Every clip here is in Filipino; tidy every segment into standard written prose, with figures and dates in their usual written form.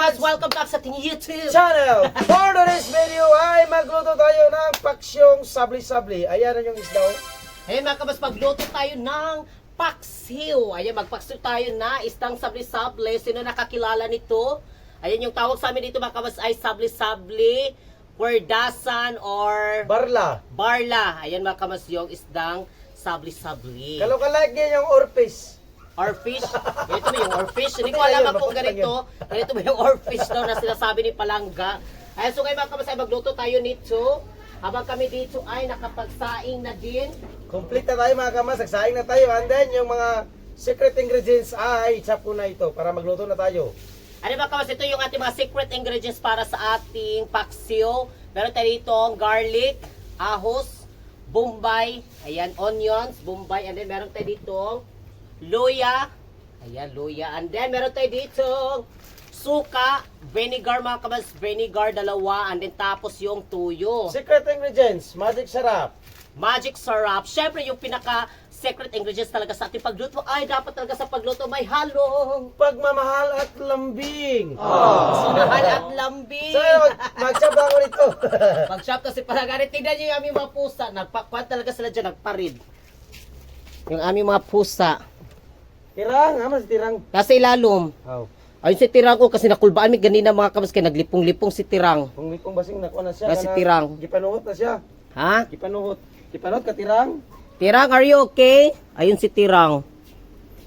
Kamads, welcome back sa ating YouTube channel. For today's video ay magluto tayo ng paksyong sabli-sabli. Ayan ang yung isda. Ayun mga Kamads, magluto tayo ng paksiw. Ayan, magpaksiw tayo na isdang sabli-sabli. Sino nakakilala nito? Ayan, yung tawag sa amin dito mga Kamads ay sabli-sabli, kwerdasan, or barla. Ayan mga Kamads, yung isdang sabli-sabli. Kalokalagyan yung orpis. Orfish. Ito ba yung orfish? Hindi ko alam kung ganito. Ito ba yung orfish daw na sinasabi ni Palangga. Ayan, so ngayon mga Kamads, magluto tayo nito. Habang kami dito ay nakapagsaing na din. Complete na tayo mga Kamads. Nagsaing na tayo. And then yung mga secret ingredients ay chop ko na ito para magluto na tayo. Ano mga Kamads, ito yung ating mga secret ingredients para sa ating paksiw. Meron tayo dito garlic, ahos, bombay, ayan, onions, bombay, and then meron tayo dito luya. Ayan, luya. And then, meron tayo dito suka, vinegar mga Kamads, vinegar, dalawa. And then, tapos yung tuyo. Secret ingredients, magic sarap. Magic syrup. Syempre, yung pinaka-secret ingredients talaga sa ating pagluto ay dapat talaga sa pagluto may halong Pagmamahal at lambing. mahal at lambing. So, mag-chop na ako nito. Pag-shop kasi palagari, tignan nyo yung aming mga pusa. Nagpakwan talaga sila dyan, nagparid. Yung aming mga pusa. Tirang, mas tirang. Kasi ilalom. Oh. Ayun si Tirang ko kasi nakulbaan mi ganina mga Kamads kay naglipong-lipong si Tirang. Kung basing nakuha na siya. Si Tirang. Gipanuhot na siya. Ha? Gipanuhot. Gipanuhot ka Tirang. Tirang, are you okay? Ayun si Tirang.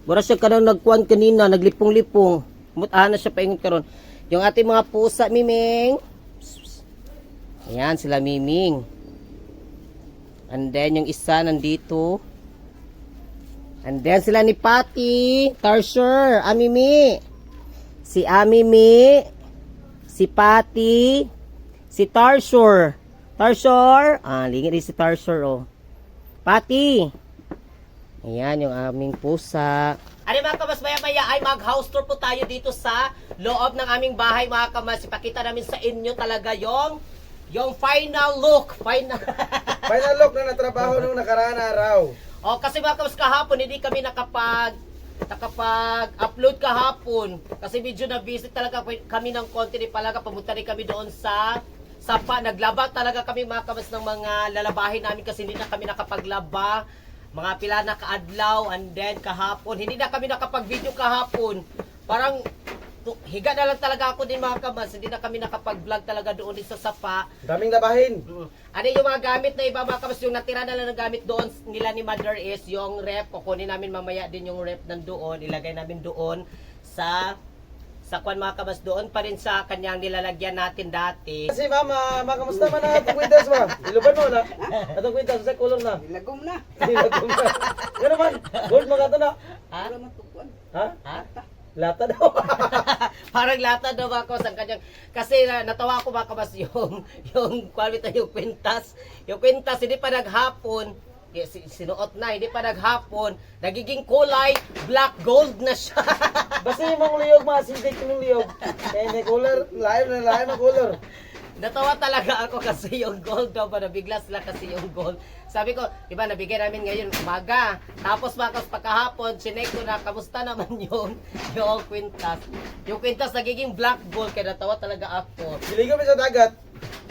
Mura siya kanang nagkuan kanina, naglipong-lipong. Mutahan na siya paingon karon. Yung ating mga pusa, Miming. Ayan sila Miming. And then yung isa nandito. And then sila ni Patty, Tarsher, Amimi. Si Amimi, si Patty, si Tarsher. Tarsher, lingit din si Tarsher, oh. Patty. Ayan yung aming pusa. Ano mga Kamads, maya-maya ay mag-house tour po tayo dito sa loob ng aming bahay mga Kamads. Ipakita namin sa inyo talaga yung final look. Final look na natrabaho nung nakaraan na araw. O kasi mga Kamads, kahapon hindi kami nakapag-upload kahapon kasi medyo na busy talaga kami ng konti ni Palangga. Pumunta rin kami doon sa Sapa, naglaba talaga kami mga Kamads ng mga lalabahin namin kasi hindi na kami nakapaglaba mga pila na kaadlaw. And then kahapon hindi na kami nakapag-video kahapon, parang higa na lang talaga ako din mga Kamads, hindi na kami nakapag-vlog talaga doon din sa Sapa. Daming labahin. Ano yung mga gamit na iba mga Kamads, yung natira na lang ng gamit doon nila ni Mother is yung rep. Kukunin namin mamaya din yung rep nandoon, ilagay namin doon sa kwan mga Kamads, doon pa rin sa kanyang nilalagyan natin dati. Kasi mama, kamusta man na itong kwintas mo? Iluban mo na. Itong kwintas, sa kulong na. Ilagom na. Ilagom na. Gano'n man, gold mo ka na. Ha? Wala man tukuan. Ha? Lata daw. Parang lata daw mga Kamads ang kanyang, kasi natawa ko mga Kamads yung quality yung kwintas. Yung kwintas hindi pa naghapon, sinuot na, hindi pa naghapon, nagiging kulay black gold na siya. Basta yung mga liyog, mga sindik yung liyog. Kaya may color, layo na color. Natawa talaga ako kasi yung gold daw ba, nabigla sila kasi yung gold. Sabi ko, diba nabigay namin ngayon umaga. Tapos mga pagkahapon, chinek ko na, kamusta naman yung kwintas. Yung kwintas nagiging black gold, kaya natawa talaga ako. Giligo mo sa dagat.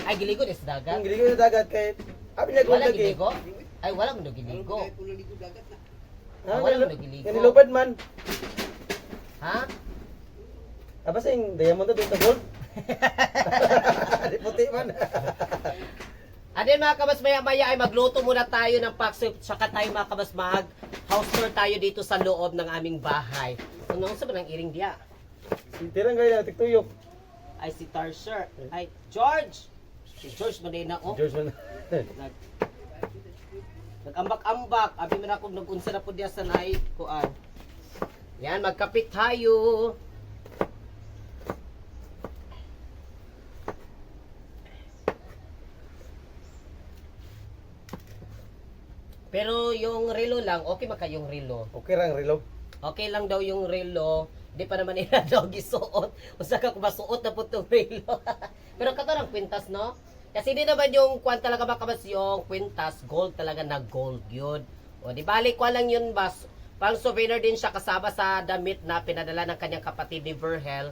Ay, giligo is dagat? Ang giligo sa dagat, kaya abi niya gold Wala lagi. giligo? Ay, wala mo giligo. Kahit kung naligo dagat na. Wala mo nagiligo. Kanilupad man. Ha? Basta yung diamond na dito gold. Di puti man. Then mga Kamads, maya-maya ay magluto muna tayo ng paksiw. Saka tayo mga Kamads, mag-house tour tayo dito sa loob ng aming bahay. Ano sa ba ng iring diya? Tirang gaya na, tiktuyok. Ay, si Tarsher. Ay, George! Si George, manina ko. George man. Nag-ambak-ambak. Abi mo na akong nag-unsa na po diya sa naik kuan. Yan, magkapit tayo. Pero yung relo lang, okay maka yung relo. Okay rang relo. Okay lang daw yung relo. Di pa naman nila daw gisuot. Usa ka kung masuot na po itong relo. Pero kato ng kwintas, no? Kasi di naman yung kwan talaga makabas yung kwintas, gold talaga na gold yun. O di balik ko lang yun bas. Pang souvenir din siya kasama sa damit na pinadala ng kanyang kapatid ni Verhel.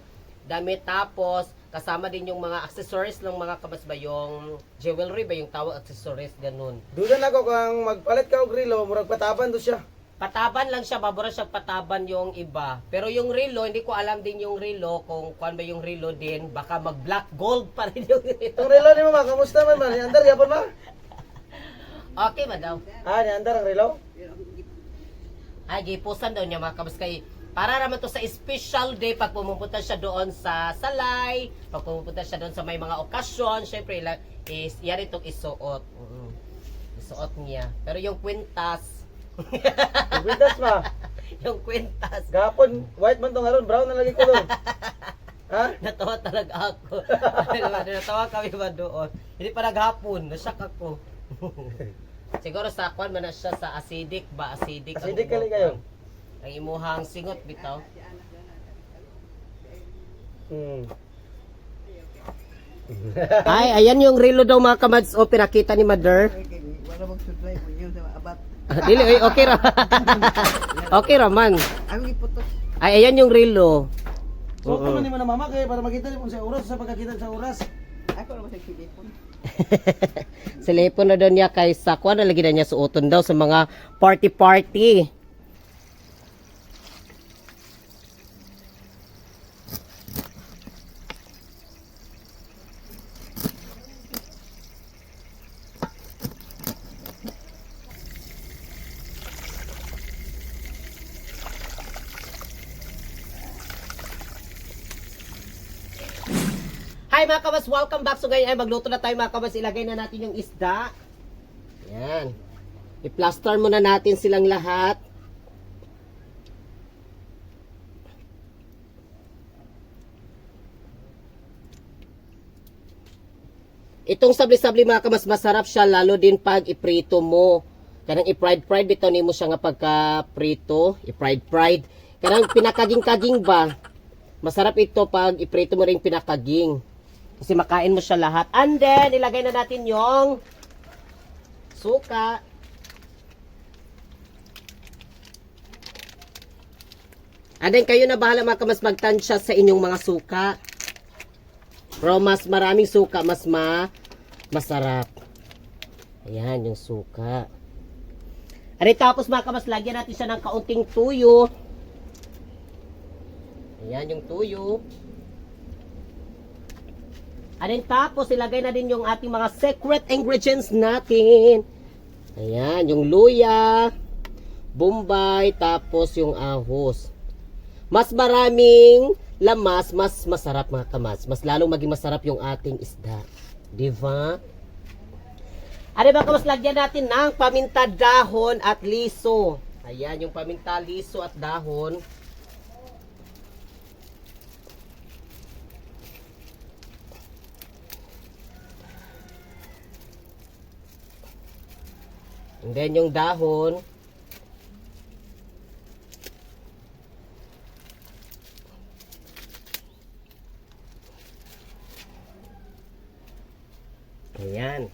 damit, tapos kasama din yung mga accessories ng mga kabas ba, yung jewelry ba yung tawag accessories, ganun. Dudan ako kung magpalit ka og relo, murag pataban do siya. Pataban lang siya, babura siya pataban yung iba. Pero yung relo, hindi ko alam din yung relo, kung kuan ba yung relo din, baka mag black gold pa rin yung relo. Itong relo ni mama, kamusta man man? Ni andar yapon ma? Okay ba daw? Ni andar ang relo? Ay, gipusan daw niya mga kabas kay para naman to sa special day pag pumupunta siya doon sa Salay, pag pumupunta siya doon sa may mga okasyon, syempre is yan itong isuot. Isuot niya. Pero yung kwintas, Windas ma. yung kwintas, Gapon, white man tong aron, brown na lagi ko doon. Ha? natawa talaga ako. Natawa kami ba doon? Hindi pa naghapon, nasyak ako. Siguro sa kwan man na siya sa acidic ba? Acidic Acidic kali kayo. Ang imuhang singot bitaw. Ay, ayan yung relo daw mga kamads o pinakita ni Mother. Wala mong sudlay po niyo sa abat. Dili, oy, okay ra. Okay ra man. Ang iputok. Ay, ayan yung relo. So, kung man na mama kay para makita niyo kung sa oras, sa pagkakita sa oras. Ako naman sa kilipon. Silepon na daw niya kay Sakwa na lagi na niya suoton daw sa mga party-party. Hi mga kabas, welcome back. So ngayon ay magluto na tayo mga kabas. Ilagay na natin yung isda. Yan. I-plaster muna natin silang lahat. Itong sabli-sabli mga kabas, masarap siya lalo din pag iprito mo. Kanang i-fried bitaw nimo siya nga pagka-prito, i-fried. Kanang pinakaging-kaging ba? Masarap ito pag iprito mo ring pinakaging. Kasi makain mo siya lahat. And then, ilagay na natin yung suka. And then, kayo na bahala mga kamas magtansya sa inyong mga suka. Pero mas maraming suka, mas masarap. Ayan, yung suka. And then, tapos mga kamas, lagyan natin siya ng kaunting tuyo. Ayan, yung tuyo. And then tapos ilagay na din yung ating mga secret ingredients natin. Ayan, yung luya, bombay, tapos yung ahos. Mas maraming lamas, mas masarap mga kamas. Mas lalong maging masarap yung ating isda. Diba? Ano ba kamas, lagyan natin ng paminta, dahon at liso. Ayan, yung paminta, liso at dahon. And then yung dahon. Ayan.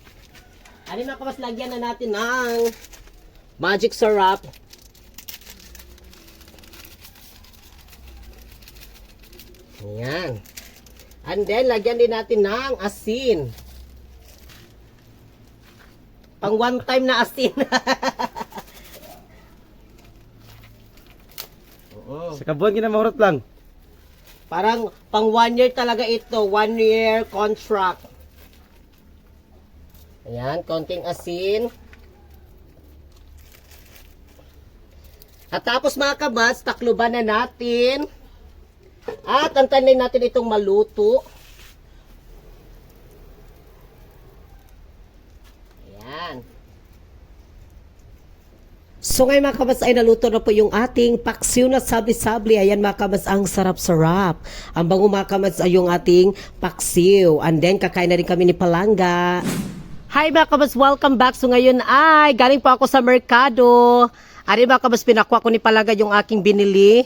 Ano na kamas, lagyan na natin ng magic syrup. Ayan. And then lagyan din natin ng asin. Pang one time na asin. Sa kabuan ginamahurot lang. Parang pang 1 year talaga ito. 1 year contract. Ayan, konting asin. At tapos mga kabats, takluban na natin. At antayin natin itong maluto. So ngayon mga kabas ay naluto na po yung ating paksiw na sabli-sabli. Ayan mga kabas, ang sarap-sarap. Ang bango mga kabas ay yung ating paksiw. And then kakain na rin kami ni Palangga. Hi mga kabas, welcome back. So ngayon ay galing po ako sa merkado. Ano mga kabas, pinakuha ko ni Palangga yung aking binili.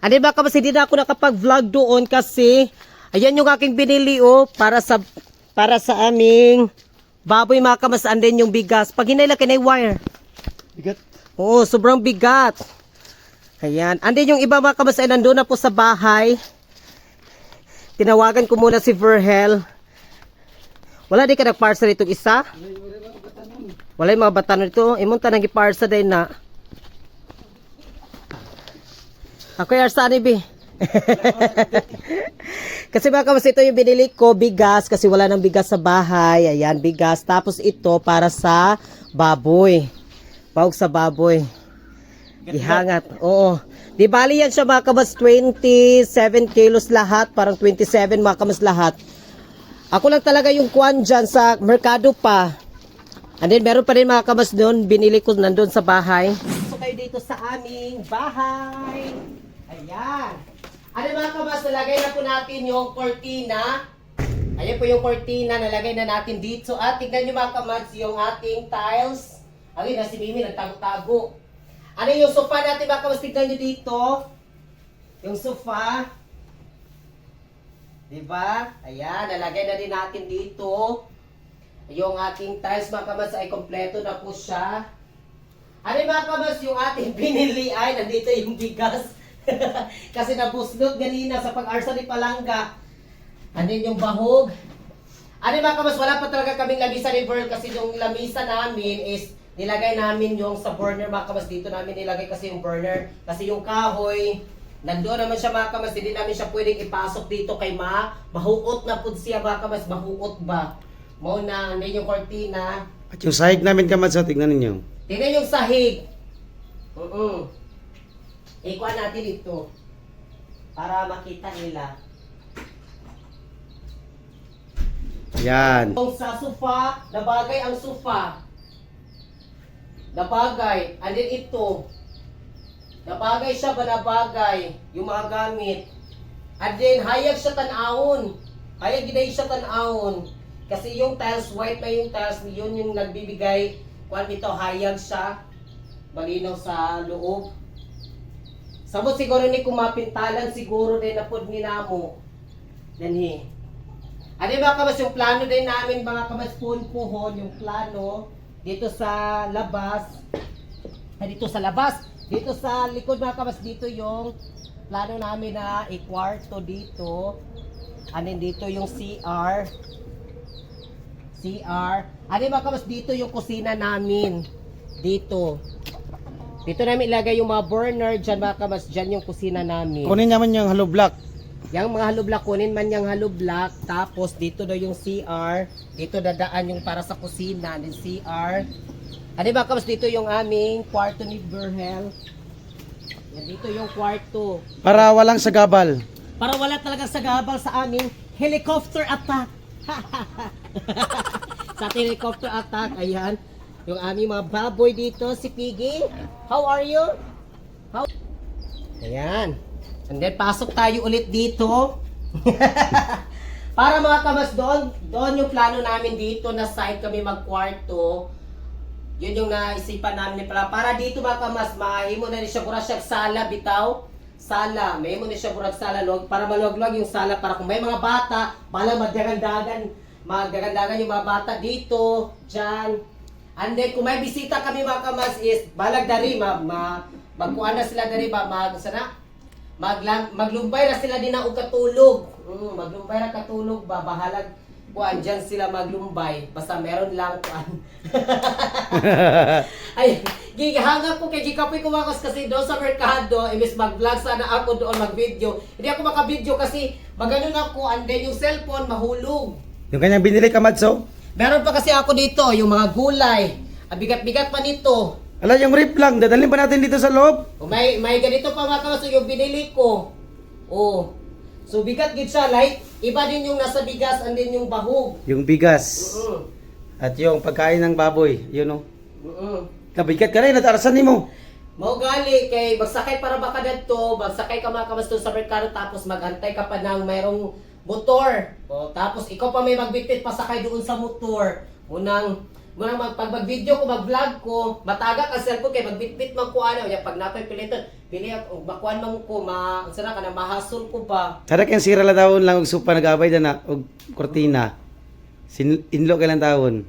Ano mga kabas, hindi na ako nakapag-vlog doon kasi ayan yung aking binili para sa aming baboy mga kabas. And then yung bigas. Pag hinayla kinay wire. Bigat. Oo, sobrang bigat. Ayan. Andin yung iba mga kabas ay nandun na po sa bahay. tinawagan ko muna si Verhel. Wala di ka nag-parsa itong isa? Wala yung mga batanon ito. Imunta nang i-parsa din na. Ako yung arsani, bi. Kasi mga kamas, ito yung binili ko, bigas, kasi wala nang bigas sa bahay. Ayan, bigas. Tapos ito para sa baboy. Pawag sa baboy. Ihangat. Oo. Di bali yan siya mga kamas, 27 kilos lahat. Parang 27 mga kamas lahat. Ako lang talaga yung kuwan dyan sa merkado pa. And then meron pa rin mga kamas doon. Binili ko nandun sa bahay. So kayo dito sa aming bahay. Ayan. Ano mga kamas, nalagay na po natin yung cortina. Ayan po yung cortina, nalagay na natin dito. At tignan nyo mga kamas, yung ating tiles. Ayun na si Mimi, nagtago-tago. Ano yung sofa natin mga kamas, tignan nyo dito. Yung sofa. Diba? Ayan, nalagay na din natin dito. Yung ating tiles mga kamas ay kompleto na po siya. Ano mga kamas, yung ating binili ay nandito yung bigas. Kasi nabuslot ganina sa pag-arsa ni Palangga. Andin yung bahog. Ano mga kamas, wala pa talaga kaming lamisa ni Verl kasi yung lamisa namin is nilagay namin yung sa burner mga kamas. Dito namin nilagay kasi yung burner. Kasi yung kahoy, nandoon naman siya mga kamas. Hindi namin siya pwedeng ipasok dito kay mahuot na po siya mga kamas. Mahuot ba? Muna, andin yung cortina. At yung sahig namin kamat sa tignan ninyo. Tingnan yung sahig. Ikuha natin ito. Para makita nila. Yan. Kung sa sofa, nabagay ang sofa. Nabagay. And then ito. Nabagay siya ba nabagay? Yung mga gamit. And then hayag siya tanawon. Hayag ginay siya tanawon. Kasi yung tiles, white na yung tiles, yun yung nagbibigay. Kung ito, hayag siya. Malinaw sa loob. Samot siguro ni kumapintalan siguro din na pod ni namo. Danhi. Ano mga kamas, yung plano din namin mga kamas puhon, yung plano dito sa labas. Dito sa labas. Dito sa likod mga kamas, dito yung plano namin na i-kwarto dito. Ano dito yung CR. Ano mga kamas, dito yung kusina namin. Dito. Dito namin ilagay yung mga burner, dyan mga kamas, dyan yung kusina namin. Kunin naman yung hollow block. Yung mga hollow block, kunin man yung hollow block, tapos dito daw yung CR, dito dadaan yung para sa kusina, yung CR. Ano mga kamas, dito yung aming kwarto ni Verhel. Yan, dito yung kwarto. Para walang sagabal. Para wala talaga sagabal sa aming helicopter attack. Sa ating helicopter attack, ayan. Yung aming mga baboy dito, si Piggy. How are you? Ayan. And then, pasok tayo ulit dito. Para mga kamas, doon yung plano namin dito na side kami magkwarto. Yun yung naisipan namin pala. Para dito mga kamas, mahimo na rin siya burag siya sala, bitaw. Sala. Mahimo na siya burag sala, log. Para maluwag-luwag yung sala. Para kung may mga bata, palang magdagandagan yung mga bata dito, dyan. And then, kung may bisita kami mga kamas is, balag dari, magkuhan na sila dari ba, maglumbay na sila din na og katulog. Maglumbay na katulog ba, bahalag kuan dyan sila maglumbay. Basta meron lang kuan. Ay, gihanga ko kay Gikapoy Kumakos kasi doon sa merkado, imbes mag-vlog sana ako doon mag-video. Hindi ako maka-video kasi maganon ako, and then yung cellphone mahulog. Yung kanyang binili kamatso. Meron pa kasi ako dito, yung mga gulay. Ang bigat-bigat pa nito. Ala, yung rip lang. Dadalhin pa natin dito sa loob. O, may ganito pa mga kamas, yung binili ko. Oh. So bigat gid siya, like iba din yung nasa bigas and din yung bahog. Yung bigas. At yung pagkain ng baboy. Yun o. Nabigat ka rin. Natarasan mo. Mao gali kay magsakay para baka dadto, magsakay ka mga kamas sa merkado tapos magantay ka pa ng mayroong motor. O, tapos ikaw pa may magbitbit pasakay doon sa motor. Unang pag mag-video ko, mag-vlog ko, mataga ka cellphone kay magbitbit man ko ano, ya pag napay piliton, pili ako bakuan man ko, sana ka na mahasol ko ba. Kada kang sira la taon lang og supa nag-abay na og kortina. Inlo kailan taon.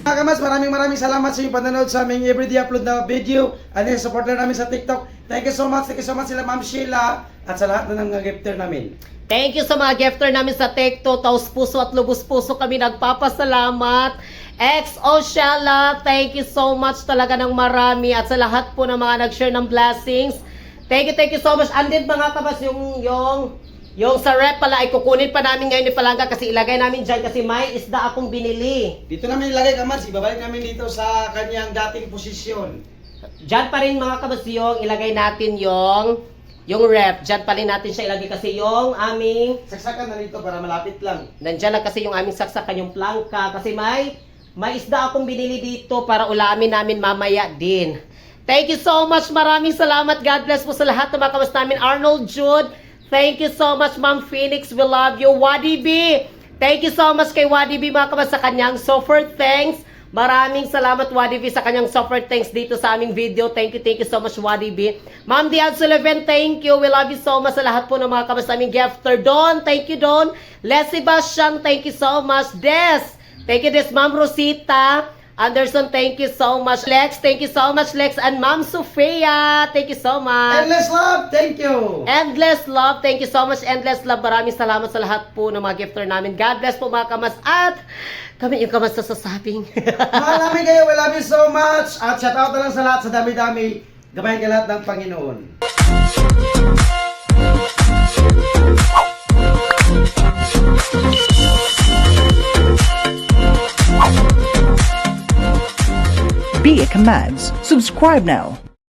Mga kamas, maraming salamat sa inyong panonood sa aming everyday upload na video. At yung supporter namin sa TikTok. Thank you so much sila Ma'am Sheila at sa lahat na ng mga gifter namin. Thank you sa mga gifter namin sa TikTok. Taos puso at lubos puso kami nagpapasalamat. XO Sheila, thank you so much talaga ng marami. At sa lahat po ng mga nag-share ng blessings. Thank you so much. And then mga kabas, yung sa rep pala ay kukunin pa namin ngayon ni Palangga kasi ilagay namin dyan kasi may isda akong binili. Dito namin ilagay kamas, ibabalik namin dito sa kanyang dating posisyon. Dyan pa rin mga kabas yung ilagay natin yung rep. Dyan pa rin natin siya ilagay kasi yung aming Saksakan na dito para malapit lang. nandyan na kasi yung aming saksakan yung plangka kasi may isda akong binili dito para ulamin namin mamaya din. Thank you so much. Maraming salamat. God bless po sa lahat ng mga kabas namin. Arnold Jude, thank you so much. Ma'am Phoenix, we love you. Wadi B, thank you so much kay Wadi B mga kabas sa kanyang software thanks. Maraming salamat Wadi B sa kanyang software thanks dito sa aming video. Thank you so much Wadi B. Ma'am Diaz Sullivan, thank you. We love you so much sa lahat po ng mga kabas naming gifter. Don, thank you Don. Les Sebastian, thank you so much. Des, thank you Des. Ma'am Rosita Anderson, thank you so much. Lex, thank you so much Lex. And Ma'am Sofia, thank you so much. Endless love, thank you! Endless love, thank you so much. Endless love, maraming salamat sa lahat po ng mga gifter namin. God bless po mga kamas. At kami yung kamas sa sasabing. Mahal namin kayo, we love you so much. At shout out na lang sa lahat, sa dami-dami. Gabayan ka lahat ng Panginoon. Be a Commands. Subscribe now.